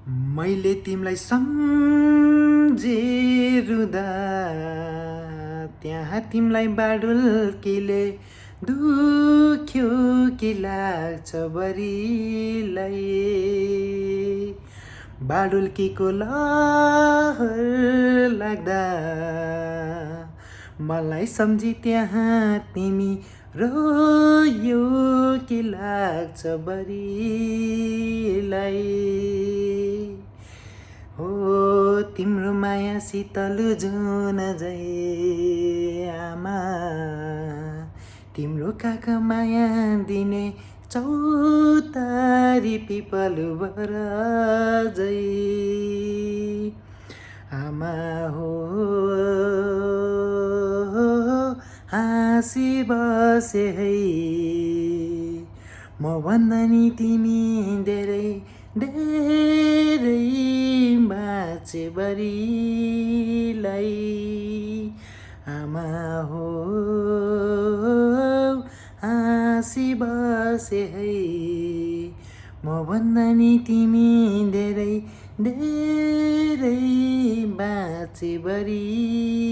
मैले तिमीलाई सम्झेरुदा त्यहाँ तिमीलाई बाडुल्कीले दुख्यो कि लाग्छ बरिलाई बाडुल्कीको लहर लाग्दा मलाई सम्झी त्यहाँ तिमी रोयो कि लाग्छ बरिलाई हो तिम्रो माया शीतल जुन जै आमा तिम्रो काका माया दिने चौतारी पिपल बर जै आमा हो हाँसी बसे है म भन्दा नि तिमी धेरै धेरै बाँचे बरिलाई आमा हो हाँसी बसे है म भन्दा नि तिमी धेरै धेरै बाँचे बरिलाई